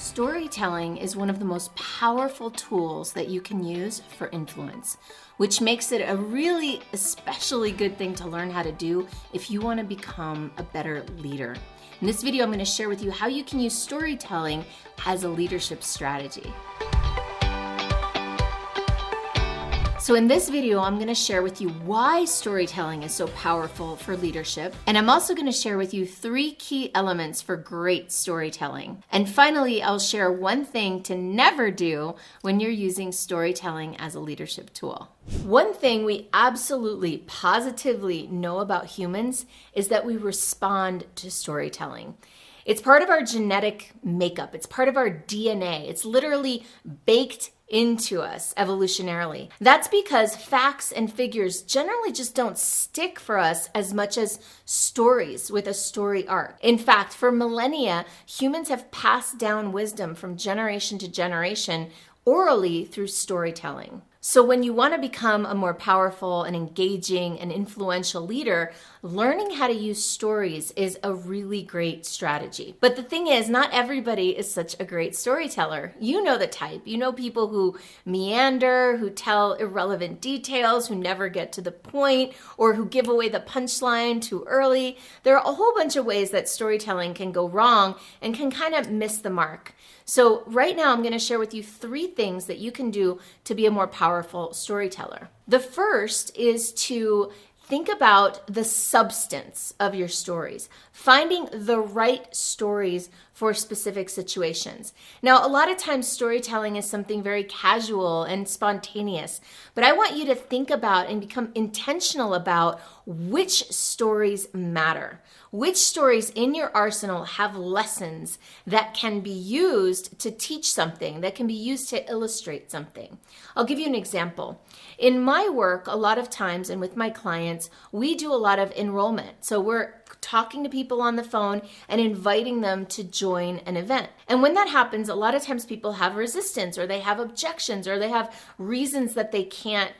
Storytelling is one of the most powerful tools that you can use for influence, which makes it a really especially good thing to learn how to do if you want to become a better leader. In this video, I'm going to share with you how you can use storytelling as a leadership strategy. So in this video, I'm going to share with you why storytelling is so powerful for leadership. And I'm also going to share with you 3 key elements for great storytelling. And finally, I'll share one thing to never do when you're using storytelling as a leadership tool. One thing we absolutely, positively know about humans is that we respond to storytelling. It's part of our genetic makeup. It's part of our DNA. It's literally baked into us evolutionarily. That's because facts and figures generally just don't stick for us as much as stories with a story arc. In fact, for millennia, humans have passed down wisdom from generation to generation orally through storytelling. So when you want to become a more powerful and engaging and influential leader, learning how to use stories is a really great strategy. But the thing is, not everybody is such a great storyteller. You know the type. You know people who meander, who tell irrelevant details, who never get to the point, or who give away the punchline too early. There are a whole bunch of ways that storytelling can go wrong and can kind of miss the mark. So right now I'm going to share with you 3 things that you can do to be a more powerful storyteller. The first is to think about the substance of your stories, finding the right stories for specific situations. Now, a lot of times storytelling is something very casual and spontaneous, but I want you to think about and become intentional about which stories matter. Which stories in your arsenal have lessons that can be used to teach something, that can be used to illustrate something. I'll give you an example. In my work, a lot of times, and with my clients, we do a lot of enrollment. So we're talking to people on the phone and inviting them to join an event. And when that happens, a lot of times people have resistance, or they have objections, or they have reasons that they can't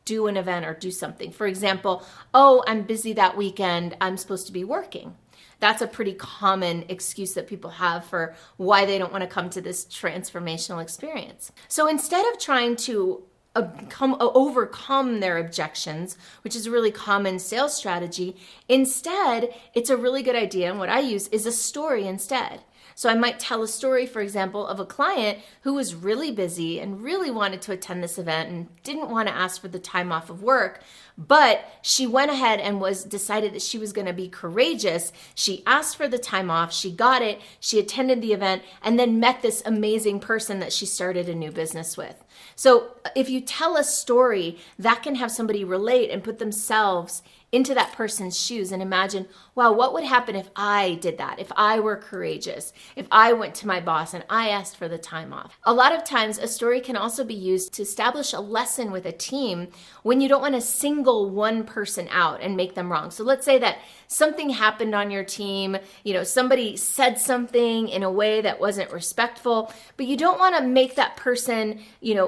do an event or do something. For example, oh, I'm busy that weekend, I'm supposed to be working. That's a pretty common excuse that people have for why they don't want to come to this transformational experience. So instead of trying to overcome their objections, which is a really common sales strategy, instead, it's a really good idea, and what I use is a story instead. So I might tell a story, for example, of a client who was really busy and really wanted to attend this event and didn't want to ask for the time off of work, but she went ahead and decided that she was going to be courageous. She asked for the time off, she got it, she attended the event, and then met this amazing person that she started a new business with. So if you tell a story, that can have somebody relate and put themselves into that person's shoes and imagine, wow, what would happen if I did that? If I were courageous, if I went to my boss and I asked for the time off. A lot of times a story can also be used to establish a lesson with a team when you don't want to single one person out and make them wrong. So let's say that something happened on your team, somebody said something in a way that wasn't respectful, but you don't want to make that person,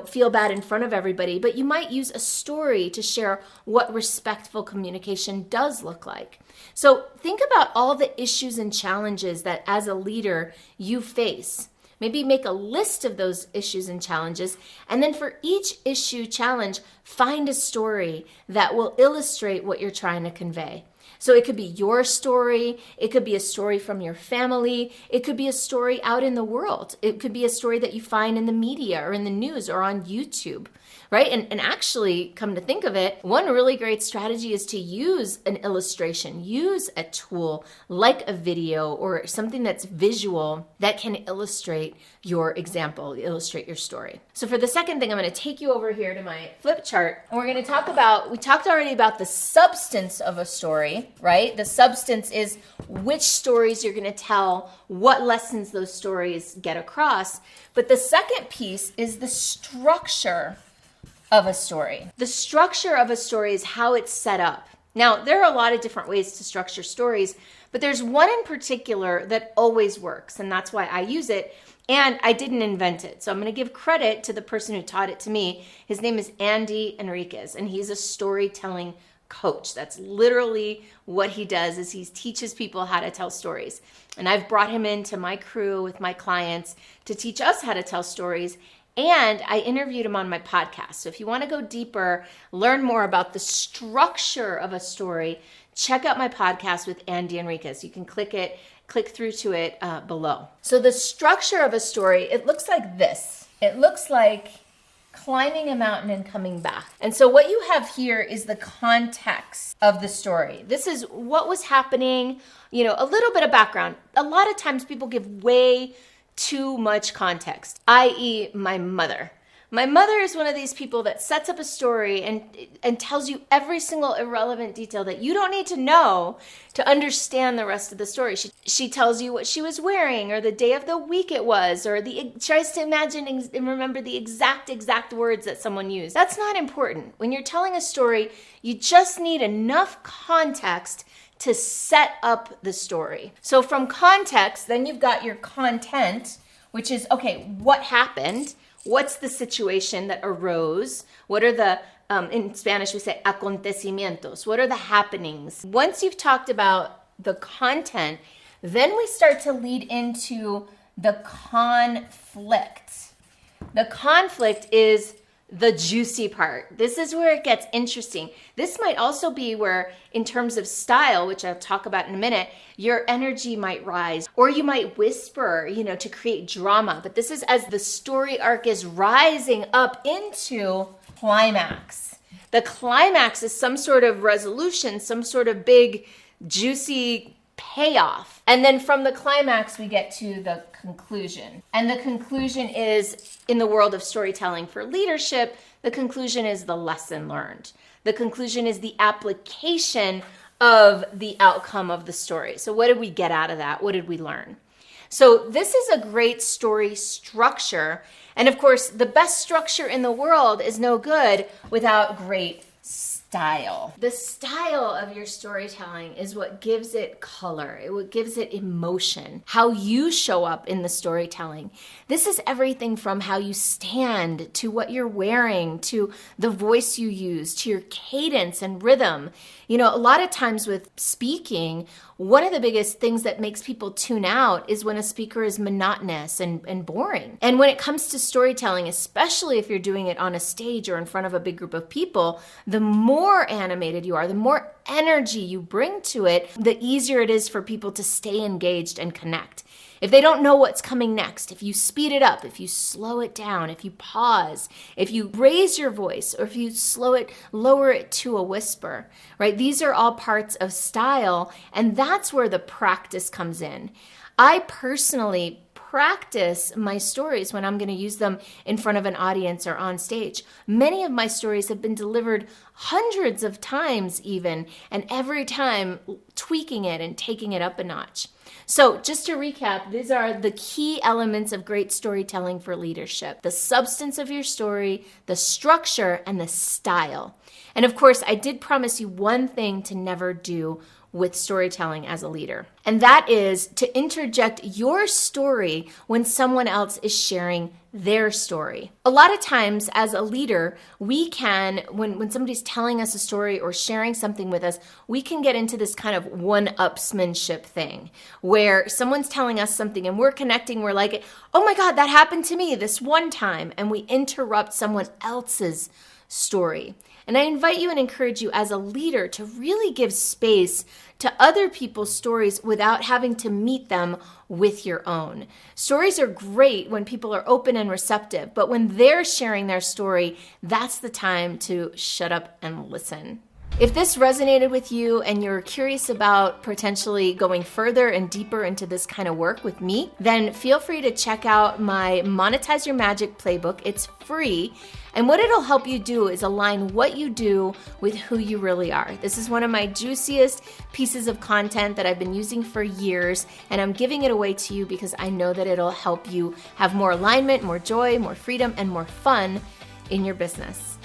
feel bad in front of everybody, but you might use a story to share what respectful communication does look like. So think about all the issues and challenges that as a leader you face. Maybe make a list of those issues and challenges, and then for each issue challenge, find a story that will illustrate what you're trying to convey. So it could be your story, it could be a story from your family, it could be a story out in the world, it could be a story that you find in the media or in the news or on YouTube, right? And actually, come to think of it, one really great strategy is to use an illustration, use a tool like a video or something that's visual that can illustrate your example, illustrate your story. So for the second thing, I'm going to take you over here to my flip chart, and we're going to talk about, we talked already about the substance of a story, right? The substance is which stories you're going to tell, what lessons those stories get across. But the second piece is the structure of a story. The structure of a story is how it's set up. Now, there are a lot of different ways to structure stories, but there's one in particular that always works, and that's why I use it. And I didn't invent it. So I'm going to give credit to the person who taught it to me. His name is Andy Henriquez, and he's a storytelling coach. That's literally what he does, is he teaches people how to tell stories. And I've brought him into my crew with my clients to teach us how to tell stories. And I interviewed him on my podcast. So if you want to go deeper, learn more about the structure of a story, check out my podcast with Andy Henriquez. You can click through to it below. So the structure of a story, it looks like this. It looks like climbing a mountain and coming back. And so what you have here is the context of the story. This is what was happening, a little bit of background. A lot of times people give way too much context, i.e. my mother. My mother is one of these people that sets up a story and tells you every single irrelevant detail that you don't need to know to understand the rest of the story. She tells you what she was wearing, or the day of the week it was, or tries to imagine and remember the exact words that someone used. That's not important. When you're telling a story, you just need enough context to set up the story. So from context, then you've got your content, which is, okay, what happened? What's the situation that arose? What are the, in Spanish we say acontecimientos. What are the happenings? Once you've talked about the content, then we start to lead into the conflict. The conflict is the juicy part. This is where it gets interesting. This might also be where, in terms of style, which I'll talk about in a minute, your energy might rise, or you might whisper, to create drama. But this is as the story arc is rising up into climax. The climax is some sort of resolution, some sort of big, juicy payoff. And then from the climax, we get to the conclusion. And the conclusion is, in the world of storytelling for leadership, the conclusion is the lesson learned. The conclusion is the application of the outcome of the story. So what did we get out of that? What did we learn? So this is a great story structure. And of course, the best structure in the world is no good without great style. The style of your storytelling is what gives it color. What gives it emotion. How you show up in the storytelling. This is everything from how you stand, to what you're wearing, to the voice you use, to your cadence and rhythm. A lot of times with speaking, one of the biggest things that makes people tune out is when a speaker is monotonous and boring. And when it comes to storytelling, especially if you're doing it on a stage or in front of a big group of people, the more animated you are, the more energy you bring to it, the easier it is for people to stay engaged and connect. If they don't know what's coming next, if you speed it up, if you slow it down, if you pause, if you raise your voice, or if you lower it to a whisper, right? These are all parts of style, and that's where the practice comes in. I personally practice my stories when I'm going to use them in front of an audience or on stage. Many of my stories have been delivered hundreds of times even, and every time tweaking it and taking it up a notch. So just to recap, these are the key elements of great storytelling for leadership: the substance of your story, the structure, and the style. And of course, I did promise you one thing to never do with storytelling as a leader. And that is to interject your story when someone else is sharing their story. A lot of times as a leader, we can, when somebody's telling us a story or sharing something with us, we can get into this kind of one-upsmanship thing where someone's telling us something and we're connecting, we're like, oh my God, that happened to me this one time, and we interrupt someone else's story. And I invite you and encourage you as a leader to really give space to other people's stories without having to meet them with your own. Stories are great when people are open and receptive, but when they're sharing their story, that's the time to shut up and listen. If this resonated with you and you're curious about potentially going further and deeper into this kind of work with me, then feel free to check out my Monetize Your Magic playbook. It's free. And what it'll help you do is align what you do with who you really are. This is one of my juiciest pieces of content that I've been using for years, and I'm giving it away to you because I know that it'll help you have more alignment, more joy, more freedom, and more fun in your business.